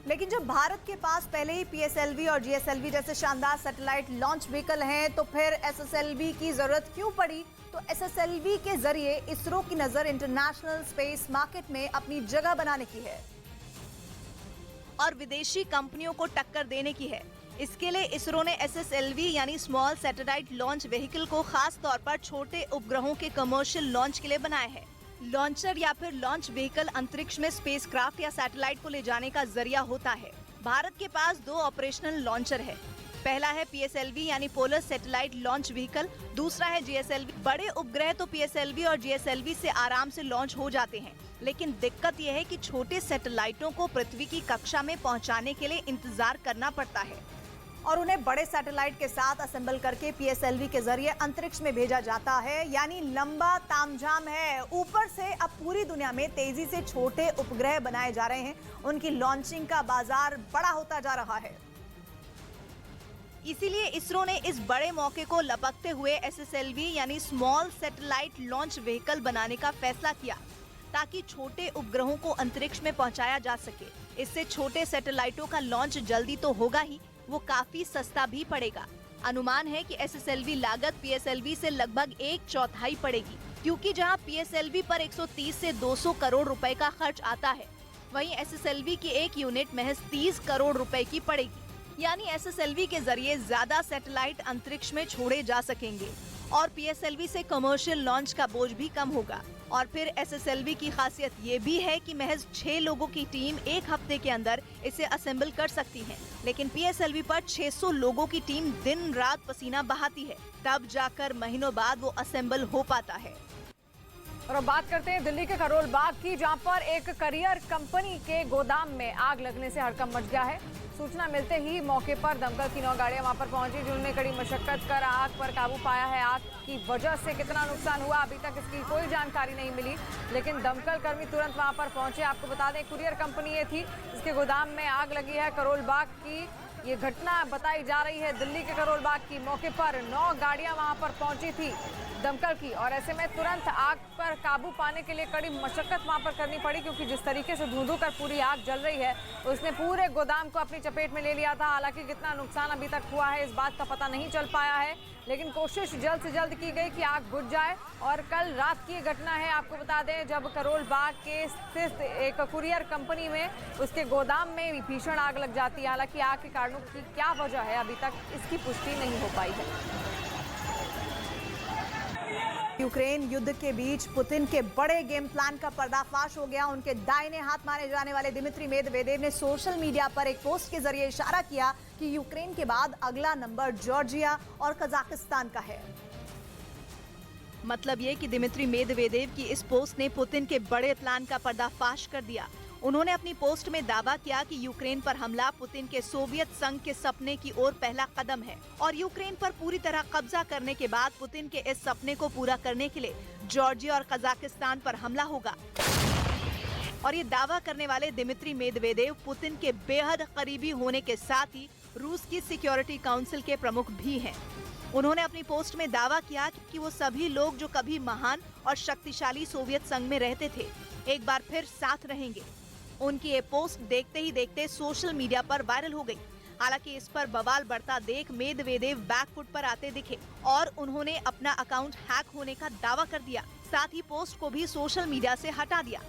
Speaker 1: लेकिन जब भारत के पास पहले ही PSLV और GSLV जैसे शानदार सैटेलाइट लॉन्च व्हीकल हैं, तो फिर SSLV की जरूरत क्यों पड़ी? तो SSLV के जरिए इसरो की नजर इंटरनेशनल स्पेस मार्केट में अपनी जगह बनाने की है
Speaker 2: और विदेशी कंपनियों को टक्कर देने की है। इसके लिए इसरो ने SSLV यानी स्मॉल सैटेलाइट लॉन्च व्हीकल को खास तौर पर छोटे उपग्रहों के कमर्शियल लॉन्च के लिए बनाया है। लॉन्चर या फिर लॉन्च व्हीकल अंतरिक्ष में स्पेसक्राफ्ट या सैटेलाइट को ले जाने का जरिया होता है। भारत के पास 2 ऑपरेशनल लॉन्चर है। पहला है PSLV यानी पोलर सैटेलाइट लॉन्च व्हीकल, दूसरा है GSLV। बड़े उपग्रह तो PSLV और GSLV से आराम से लॉन्च हो जाते हैं, लेकिन दिक्कत यह है कि छोटे सैटेलाइटों को पृथ्वी की कक्षा में पहुंचाने के लिए इंतजार करना पड़ता है
Speaker 1: और उन्हें बड़े सैटेलाइट के साथ असेंबल करके PSLV के जरिए अंतरिक्ष में भेजा जाता है। यानी लंबा तामझाम है। ऊपर से अब पूरी दुनिया में तेजी से छोटे उपग्रह बनाए जा रहे हैं, उनकी लॉन्चिंग का बाजार बड़ा होता जा रहा है।
Speaker 2: इसीलिए इसरो ने इस बड़े मौके को लपकते हुए SSLV यानी स्मॉल सैटेलाइट लॉन्च व्हीकल बनाने का फैसला किया, ताकि छोटे उपग्रहों को अंतरिक्ष में पहुंचाया जा सके। इससे छोटे सैटेलाइटों का लॉन्च जल्दी तो होगा ही, वो काफी सस्ता भी पड़ेगा। अनुमान है कि SSLV लागत PSLV से लगभग 1/4 पड़ेगी, क्योंकि जहां PSLV पर 130 से 200 करोड़ रुपए का खर्च आता है, वहीं SSLV की एक यूनिट महज 30 करोड़ रुपए की पड़ेगी। यानी SSLV के जरिए ज्यादा सैटेलाइट अंतरिक्ष में छोड़े जा सकेंगे और PSLV से कमर्शियल लॉन्च का बोझ भी कम होगा। और फिर SSLV की खासियत ये भी है कि महज 6 लोगों की टीम 1 हफ्ते के अंदर इसे असेंबल कर सकती है, लेकिन PSLV पर 600 लोगों की टीम दिन रात पसीना बहाती है, तब जाकर महीनों बाद वो असेंबल हो पाता है।
Speaker 4: और अब बात करते हैं दिल्ली के करोल बाग की, जहां पर एक करियर कंपनी के गोदाम में आग लगने से हड़कंप मच गया है। सूचना मिलते ही मौके पर दमकल की 9 गाड़ियां वहां पर पहुंची, जिन्होंने कड़ी मशक्कत कर आग पर काबू पाया है। आग की वजह से कितना नुकसान हुआ अभी तक इसकी कोई जानकारी नहीं मिली, लेकिन दमकल कर्मी तुरंत वहां पर पहुंचे। आपको बता दें, कुरियर कंपनी ये थी जिसके गोदाम में आग लगी है। करोल बाग की ये घटना बताई जा रही है, दिल्ली के करोल बाग की। मौके पर 9 गाड़ियां वहां पर पहुंची थी दमकल की, और ऐसे में तुरंत आग पर काबू पाने के लिए कड़ी मशक्कत वहां पर करनी पड़ी, क्योंकि जिस तरीके से धुंधू कर पूरी आग जल रही है, उसने पूरे गोदाम को अपनी चपेट में ले लिया था। हालांकि कितना नुकसान अभी तक हुआ है इस बात का पता नहीं चल पाया है, लेकिन कोशिश जल्द से जल्द की गई कि आग बुझ जाए। और कल रात की घटना है, आपको बता दें, जब करोल बाग के स्थित एक कुरियर कंपनी में उसके गोदाम में भीषण आग लग जाती है। हालांकि आग के कारणों की क्या वजह है अभी तक इसकी पुष्टि नहीं हो पाई है।
Speaker 1: यूक्रेन युद्ध के बीच पुतिन के बड़े गेम प्लान का पर्दाफाश हो गया। उनके दाहिने हाथ माने जाने वाले दिमित्री मेदवेदेव ने सोशल मीडिया पर एक पोस्ट के जरिए इशारा किया कि यूक्रेन के बाद अगला नंबर जॉर्जिया और कजाकिस्तान का है।
Speaker 2: मतलब ये कि दिमित्री मेदवेदेव की इस पोस्ट ने पुतिन के बड़े प्लान का पर्दाफाश कर दिया। उन्होंने अपनी पोस्ट में दावा किया कि यूक्रेन पर हमला पुतिन के सोवियत संघ के सपने की ओर पहला कदम है, और यूक्रेन पर पूरी तरह कब्जा करने के बाद पुतिन के इस सपने को पूरा करने के लिए जॉर्जिया और कजाकिस्तान पर हमला होगा। और ये दावा करने वाले दिमित्री मेदवेदेव पुतिन के बेहद करीबी होने के साथ ही रूस की सिक्योरिटी काउंसिल के प्रमुख भी हैं। उन्होंने अपनी पोस्ट में दावा किया कि वो सभी लोग जो कभी महान और शक्तिशाली सोवियत संघ में रहते थे, एक बार फिर साथ रहेंगे। उनकी ये पोस्ट देखते ही देखते सोशल मीडिया पर वायरल हो गई। हालांकि इस पर बवाल बढ़ता देख मेदवेदेव बैकफुट पर आते दिखे और उन्होंने अपना अकाउंट हैक होने का दावा कर दिया, साथ ही पोस्ट को भी सोशल मीडिया से हटा दिया।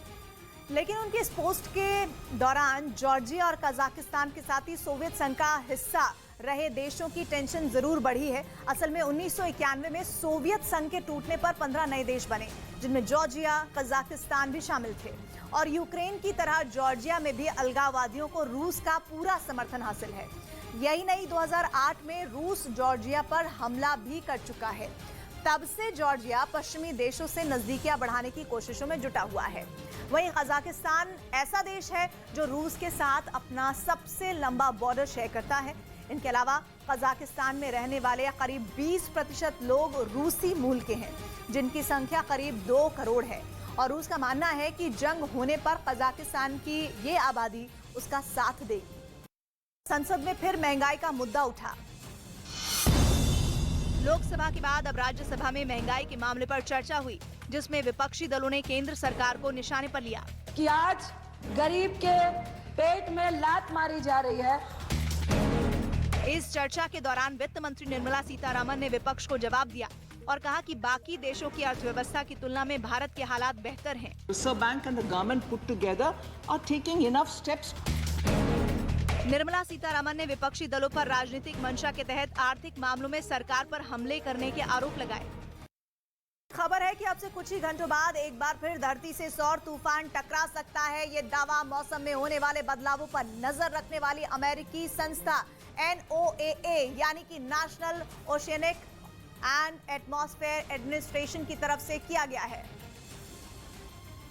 Speaker 1: लेकिन उनकी इस पोस्ट के दौरान जॉर्जिया और कजाकिस्तान के साथ ही सोवियत संघ का हिस्सा रहे देशों की टेंशन जरूर बढ़ी है। असल में 1991 में सोवियत संघ के टूटने पर 15 नए देश बने, जिनमें जॉर्जिया, कजाकिस्तान भी शामिल थे। और यूक्रेन की तरह जॉर्जिया में भी अलगाववादियों को रूस का पूरा समर्थन हासिल है। यही नहीं, 2008 में रूस जॉर्जिया पर हमला भी कर चुका है। तब से जॉर्जिया पश्चिमी देशों से नजदीकियां बढ़ाने की कोशिशों में जुटा हुआ है। वहीं कजाकिस्तान ऐसा देश है जो रूस के साथ अपना सबसे लंबा बॉर्डर शेयर करता है। इनके अलावा कजाकिस्तान में रहने वाले करीब 20% लोग रूसी मूल के हैं, जिनकी संख्या करीब 2 करोड़ है। और रूस का मानना है कि जंग होने पर कजाकिस्तान की ये आबादी उसका साथ देगी। संसद में फिर महंगाई का मुद्दा उठा।
Speaker 2: लोकसभा के बाद अब राज्यसभा में महंगाई के मामले पर चर्चा हुई, जिसमें विपक्षी दलों ने केंद्र सरकार को निशाने पर लिया
Speaker 14: कि आज गरीब के पेट में लात मारी जा रही है।
Speaker 2: इस चर्चा के दौरान वित्त मंत्री निर्मला सीतारमण ने विपक्ष को जवाब दिया और कहा कि बाकी देशों की अर्थव्यवस्था की तुलना में भारत के हालात बेहतर हैं।
Speaker 14: Reserve bank and the government put together are taking enough steps.
Speaker 2: Nirmala Sitharaman ने विपक्षी दलों पर राजनीतिक मंशा के तहत आर्थिक मामलों में सरकार पर हमले करने के आरोप लगाए।
Speaker 1: खबर है कि अब से कुछ ही घंटों बाद एक बार फिर धरती से सौर तूफान टकरा सकता है। ये दावा मौसम में होने वाले बदलावों पर नजर रखने वाली अमेरिकी संस्था NOAA यानी कि national oceanic and atmosphere administration की तरफ से किया गया है,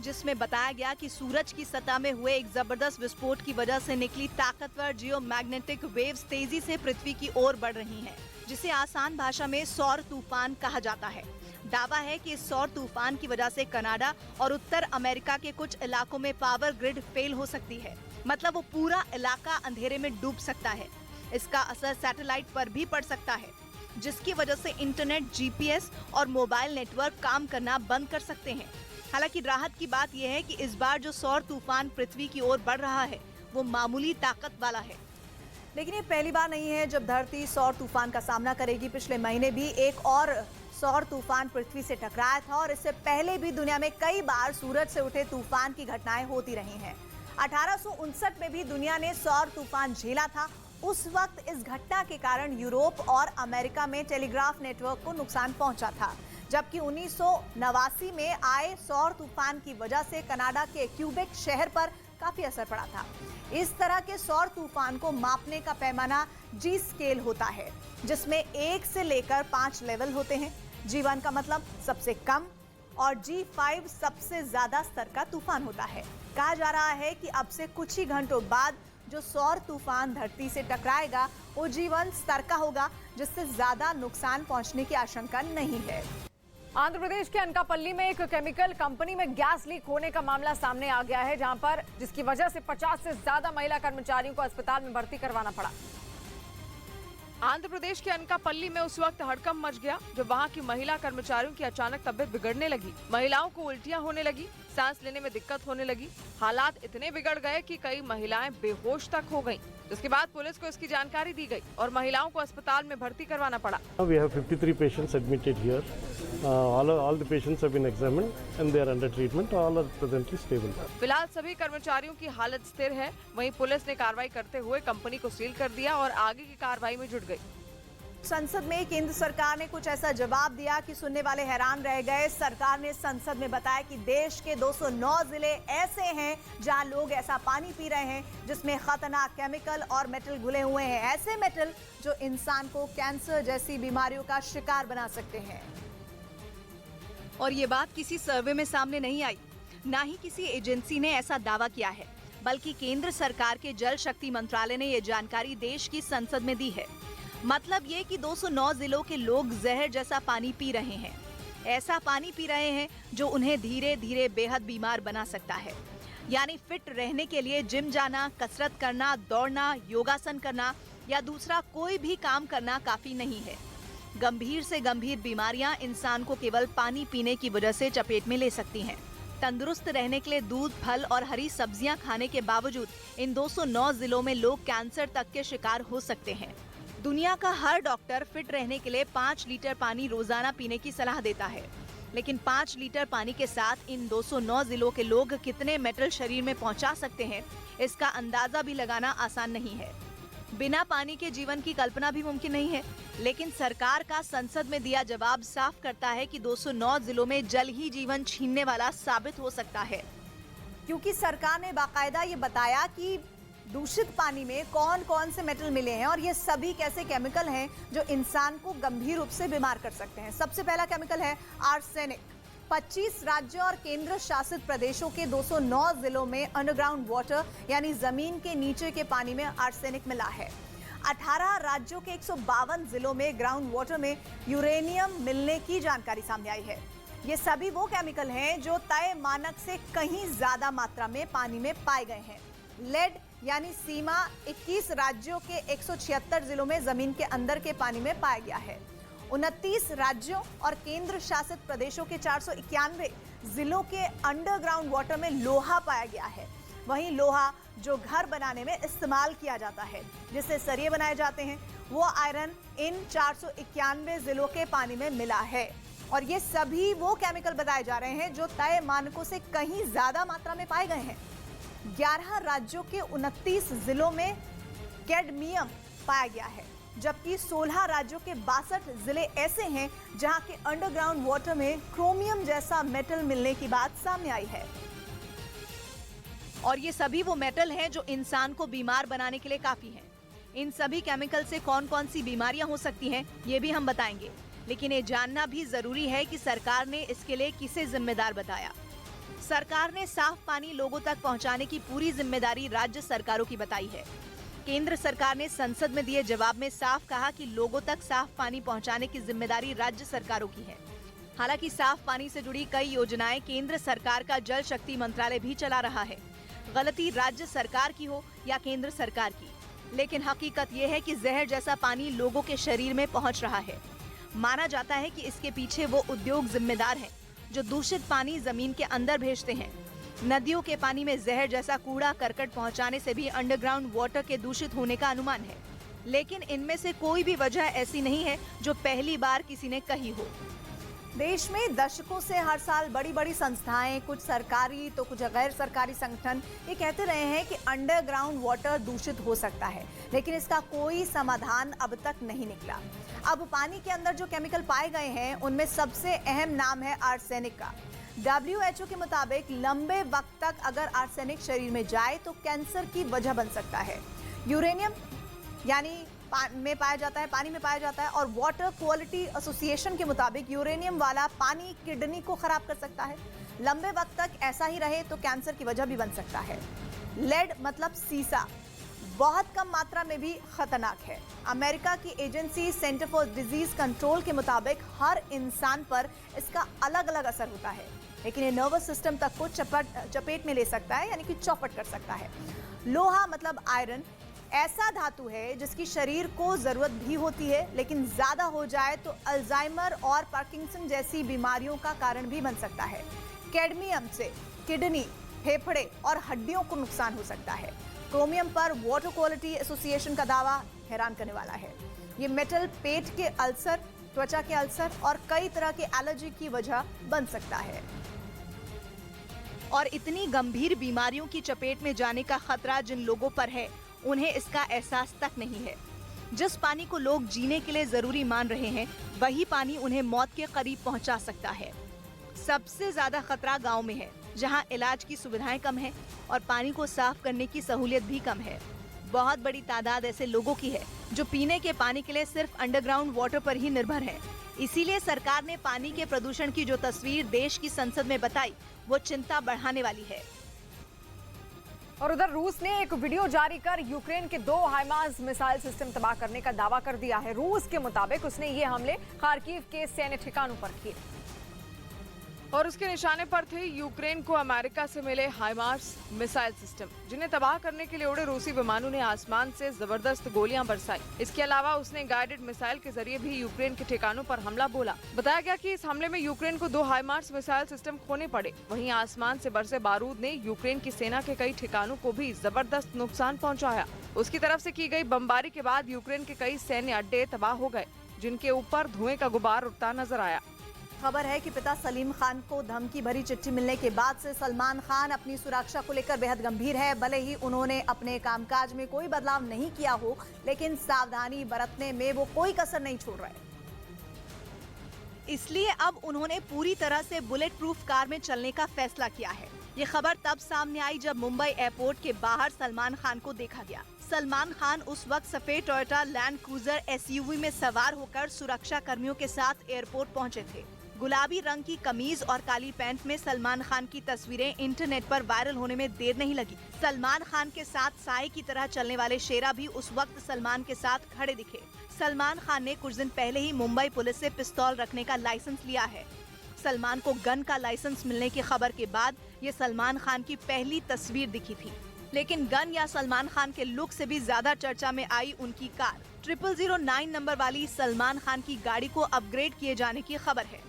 Speaker 2: जिसमें बताया गया कि सूरज की सतह में हुए एक जबरदस्त विस्फोट की वजह से निकली ताकतवर जियोमैग्नेटिक वेव्स तेजी से पृथ्वी की ओर बढ़ रही हैं, जिसे आसान भाषा में सौर तूफान कहा जाता है। दावा है कि इस सौर तूफान की वजह से कनाडा और उत्तर अमेरिका के कुछ इलाकों में पावर ग्रिड फेल हो सकती है, मतलब वो पूरा इलाका अंधेरे में डूब सकता है। इसका असर सैटेलाइट पर भी पड़ सकता है, जिसकी वजह से इंटरनेट, GPS और मोबाइल नेटवर्क काम करना बंद कर सकते हैं। हालांकि राहत की बात यह है कि इस बार जो सौर तूफान पृथ्वी की ओर बढ़ रहा है वो मामूली ताकत वाला है।
Speaker 1: लेकिन ये पहली बार नहीं है जब धरती सौर तूफान का सामना करेगी। पिछले महीने भी एक और सौर तूफान पृथ्वी से टकराया था और इससे पहले भी दुनिया में कई बार सूरज से उठे तूफान की घटनाएं होती रही हैं। 1859 में भी दुनिया ने सौर तूफान झेला था। उस वक्त इस घटना के कारण यूरोप और अमेरिका में टेलीग्राफ नेटवर्क को नुकसान पहुंचा था, जबकि 1989 में आए सौर तूफान की वजह से कनाडा के क्यूबेक शहर पर काफी असर पड़ा था। इस तरह के सौर तूफान को मापने का पैमाना G स्केल होता है, जिसमें 1 से लेकर 5 लेवल होते हैं। G1 का मतलब सबसे कम और G5 सबसे ज्यादा स्तर का तूफान होता है। कहा जा रहा है कि अब से कुछ ही घंटों बाद जो सौर तूफान धरती से टकराएगा वो G1 स्तर का होगा, जिससे ज्यादा नुकसान पहुंचने की आशंका नहीं है।
Speaker 4: आंध्र प्रदेश के अनकापल्ली में एक केमिकल कंपनी में गैस लीक होने का मामला सामने आ गया है, जहां पर जिसकी वजह से 50 से ज्यादा महिला कर्मचारियों को अस्पताल में भर्ती करवाना पड़ा।
Speaker 5: आंध्र प्रदेश के अनकापल्ली में उस वक्त हड़कंप मच गया जब वहां की महिला कर्मचारियों की अचानक तबीयत बिगड़ने लगी। महिलाओं को उल्टियां होने लगी, सांस लेने में दिक्कत होने लगी। हालात इतने बिगड़ गए कि कई महिलाएं बेहोश तक हो गईं। जिसके बाद पुलिस को इसकी जानकारी दी गई और महिलाओं को अस्पताल में भर्ती करवाना पड़ा।
Speaker 15: We have 53 patients admitted here. All the patients have been examined and they are under treatment. All are presently stable.
Speaker 5: फिलहाल सभी कर्मचारियों की हालत स्थिर है। वहीं पुलिस ने कार्रवाई करते हुए कंपनी को सील कर दिया और आगे की कार्रवाई में जुट गई।
Speaker 1: संसद में केंद्र सरकार ने कुछ ऐसा जवाब दिया कि सुनने वाले हैरान रह गए। सरकार ने संसद में बताया कि देश के 209 जिले ऐसे हैं जहां लोग ऐसा पानी पी रहे हैं जिसमें खतरनाक केमिकल और मेटल घुले हुए हैं, ऐसे मेटल जो इंसान को कैंसर जैसी बीमारियों का शिकार बना सकते हैं।
Speaker 2: और ये बात किसी सर्वे में सामने नहीं आई, ना ही किसी एजेंसी ने ऐसा दावा किया है, बल्कि केंद्र सरकार के जल शक्ति मंत्रालय ने ये जानकारी देश की संसद में दी है। मतलब ये कि 209 जिलों के लोग जहर जैसा पानी पी रहे हैं, ऐसा पानी पी रहे हैं जो उन्हें धीरे धीरे बेहद बीमार बना सकता है। यानी फिट रहने के लिए जिम जाना, कसरत करना, दौड़ना, योगासन करना या दूसरा कोई भी काम करना काफी नहीं है। गंभीर से गंभीर बीमारियां इंसान को केवल पानी पीने की वजह से चपेट में ले सकती हैं। तंदुरुस्त रहने के लिए दूध, फल और हरी सब्जियां खाने के बावजूद इन 209 जिलों में लोग कैंसर तक के शिकार हो सकते हैं। दुनिया का हर डॉक्टर फिट रहने के लिए 5 लीटर पानी रोजाना पीने की सलाह देता है, लेकिन 5 लीटर पानी के साथ इन 209 जिलों के लोग कितने मेटल शरीर में पहुंचा सकते हैं, इसका अंदाजा भी लगाना आसान नहीं है। बिना पानी के जीवन की कल्पना भी मुमकिन नहीं है, लेकिन सरकार का संसद में दिया जवाब साफ करता है कि 209 जिलों में जल ही जीवन छीनने वाला साबित हो सकता है,
Speaker 1: क्योंकि सरकार ने बाकायदा ये बताया कि दूषित पानी में कौन कौन से मेटल मिले हैं और ये सभी कैसे केमिकल हैं जो इंसान को गंभीर रूप से बीमार कर सकते हैं। सबसे पहला केमिकल है आर्सेनिक। 25 राज्यों और केंद्र शासित प्रदेशों के 209 जिलों में अंडरग्राउंड वाटर यानी जमीन के नीचे के पानी में आर्सेनिक मिला है। 18 राज्यों के 152 जिलों में ग्राउंड वाटर में यूरेनियम मिलने की जानकारी सामने आई है। ये सभी वो केमिकल हैं जो तय मानक से कहीं ज्यादा मात्रा में पानी में पाए गए हैं। लेड यानी सीमा 21 राज्यों के 176 जिलों में जमीन के अंदर के पानी में पाया गया है। 29 राज्यों और केंद्र शासित प्रदेशों के 491 जिलों के अंडरग्राउंड वाटर में लोहा पाया गया है। वहीं लोहा जो घर बनाने में इस्तेमाल किया जाता है, जिससे सरिये बनाए जाते हैं, वो आयरन इन 491 जिलों के पानी में मिला है। और ये सभी वो केमिकल बताए जा रहे हैं जो तय मानकों से कहीं ज्यादा मात्रा में पाए गए हैं। 11 राज्यों के 29 जिलों में कैडमियम पाया गया है, जबकि 16 राज्यों के 62 जिले ऐसे हैं जहां के अंडरग्राउंड वाटर में क्रोमियम जैसा मेटल मिलने की बात सामने आई है।
Speaker 2: और ये सभी वो मेटल हैं जो इंसान को बीमार बनाने के लिए काफी हैं। इन सभी केमिकल से कौन कौन सी बीमारियां हो सकती हैं, ये भी हम बताएंगे, लेकिन ये जानना भी जरूरी है कि सरकार ने इसके लिए किसे जिम्मेदार बताया। सरकार ने साफ पानी लोगों तक पहुंचाने की पूरी जिम्मेदारी राज्य सरकारों की बताई है। केंद्र सरकार ने संसद में दिए जवाब में साफ कहा कि लोगों तक साफ पानी पहुंचाने की जिम्मेदारी राज्य सरकारों की है। हालांकि साफ पानी से जुड़ी कई योजनाएं केंद्र सरकार का जल शक्ति मंत्रालय भी चला रहा है। गलती राज्य सरकार की हो या केंद्र सरकार की, लेकिन हकीकत ये है कि जहर जैसा पानी लोगों के शरीर में पहुंच रहा है। माना जाता है कि इसके पीछे वो उद्योग जिम्मेदार हैं जो दूषित पानी जमीन के अंदर भेजते हैं। नदियों के पानी में जहर जैसा कूड़ा करकट पहुंचाने से भी अंडरग्राउंड वाटर के दूषित होने का अनुमान है, लेकिन इनमें से कोई भी वजह ऐसी नहीं है जो पहली बार किसी ने कही हो।
Speaker 1: देश में दशकों से हर साल बड़ी बड़ी संस्थाएं, कुछ सरकारी तो कुछ गैर सरकारी संगठन ये कहते रहे हैं कि अंडरग्राउंड वाटर दूषित हो सकता है, लेकिन इसका कोई समाधान अब तक नहीं निकला। अब पानी के अंदर जो केमिकल पाए गए हैं उनमें सबसे अहम नाम है आर्सेनिक का। WHO के मुताबिक लंबे वक्त तक अगर आर्सेनिक शरीर में जाए तो कैंसर की वजह बन सकता है। यूरेनियम यानी में पाया जाता है, पानी में पाया जाता है, और वाटर क्वालिटी एसोसिएशन के मुताबिक यूरेनियम वाला पानी किडनी को खराब कर सकता है। लंबे वक्त तक ऐसा ही रहे तो कैंसर की वजह भी बन सकता है। लेड मतलब सीसा बहुत कम मात्रा में भी खतरनाक है। अमेरिका की agency centre for disease control के मुताबिक हर इंसान पर इसका अलग अलग असर होता है, लेकिन ये नर्वस सिस्टम तक को चपेट में ले सकता है, यानी कि चौपट कर सकता है। लोहा मतलब आयरन ऐसा धातु है जिसकी शरीर को जरूरत भी होती है, लेकिन ज्यादा हो जाए तो अल्जाइमर और पार्किंसन जैसी बीमारियों का कारण भी बन सकता है। कैडमियम से किडनी, फेफड़े और हड्डियों को नुकसान हो सकता है। क्रोमियम पर वाटर क्वालिटी एसोसिएशन का दावा हैरान करने वाला है। ये मेटल पेट के अल्सर, त्वचा के अल्सर और कई तरह के एलर्जी की वजह बन सकता है।
Speaker 2: और इतनी गंभीर बीमारियों की चपेट में जाने का खतरा जिन लोगों पर है, उन्हें इसका एहसास तक नहीं है। जिस पानी को लोग जीने के लिए जरूरी मान रहे हैं, वही पानी उन्हें मौत के करीब पहुंचा सकता है। सबसे ज्यादा खतरा गांव में है, जहां इलाज की सुविधाएं कम है और पानी को साफ करने की सहूलियत भी कम है। बहुत बड़ी तादाद ऐसे लोगों की है जो पीने के पानी के लिए सिर्फ अंडरग्राउंड वाटर पर ही निर्भर है। इसीलिए सरकार ने पानी के प्रदूषण की जो तस्वीर देश की संसद में बताई, वो चिंता बढ़ाने वाली है।
Speaker 4: और उधर रूस ने एक वीडियो जारी कर यूक्रेन के 2 हाइमार्स मिसाइल सिस्टम तबाह करने का दावा कर दिया है। रूस के मुताबिक उसने ये हमले खार्किव के सैन्य ठिकानों पर किए
Speaker 5: और उसके निशाने पर थे यूक्रेन को अमेरिका से मिले हाइमार्स मिसाइल सिस्टम, जिन्हें तबाह करने के लिए उड़े रूसी विमानों ने आसमान से जबरदस्त गोलियां बरसाई। इसके अलावा उसने गाइडेड मिसाइल के जरिए भी यूक्रेन के ठिकानों पर हमला बोला। बताया गया कि इस हमले में यूक्रेन को 2 हाइमार्स मिसाइल सिस्टम खोने पड़े। वहीं आसमान से बरसे बारूद ने यूक्रेन की सेना के कई ठिकानों को भी जबरदस्त नुकसान पहुँचाया। उसकी तरफ से की गई बमबारी के बाद यूक्रेन के कई सैन्य अड्डे तबाह हो गए, जिनके ऊपर धुएं का गुबार उठता नजर आया।
Speaker 1: खबर है कि पिता सलीम खान को धमकी भरी चिट्ठी मिलने के बाद से सलमान खान अपनी सुरक्षा को लेकर बेहद गंभीर है। भले ही उन्होंने अपने कामकाज में कोई बदलाव नहीं किया हो, लेकिन सावधानी बरतने में वो कोई कसर नहीं छोड़ रहे।
Speaker 2: इसलिए अब उन्होंने पूरी तरह से बुलेट प्रूफ कार में चलने का फैसला किया है। ये खबर तब सामने आई जब मुंबई एयरपोर्ट के बाहर सलमान खान को देखा गया। सलमान खान उस वक्त सफेद टोयोटा लैंड क्रूजर SUV में सवार होकर सुरक्षा कर्मियों के साथ एयरपोर्ट पहुंचे थे। गुलाबी रंग की कमीज और काली पैंट में सलमान खान की तस्वीरें इंटरनेट पर वायरल होने में देर नहीं लगी। सलमान खान के साथ साए की तरह चलने वाले शेरा भी उस वक्त सलमान के साथ खड़े दिखे। सलमान खान ने कुछ दिन पहले ही मुंबई पुलिस से पिस्तौल रखने का लाइसेंस लिया है। सलमान को गन का लाइसेंस मिलने की खबर के बाद ये सलमान खान की पहली तस्वीर दिखी थी। लेकिन गन या सलमान खान के लुक से भी ज्यादा चर्चा में आई उनकी कार। 0009 नंबर वाली सलमान खान की गाड़ी को अपग्रेड किए जाने की खबर है।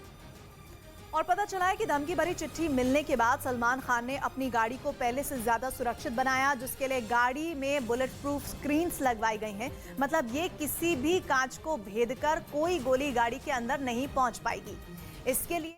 Speaker 1: और पता चला है कि धमकी भरी चिट्ठी मिलने के बाद सलमान खान ने अपनी गाड़ी को पहले से ज्यादा सुरक्षित बनाया, जिसके लिए गाड़ी में बुलेट प्रूफ स्क्रीन्स लगवाई गई हैं। मतलब ये किसी भी कांच को भेदकर कोई गोली गाड़ी के अंदर नहीं पहुंच पाएगी। इसके लिए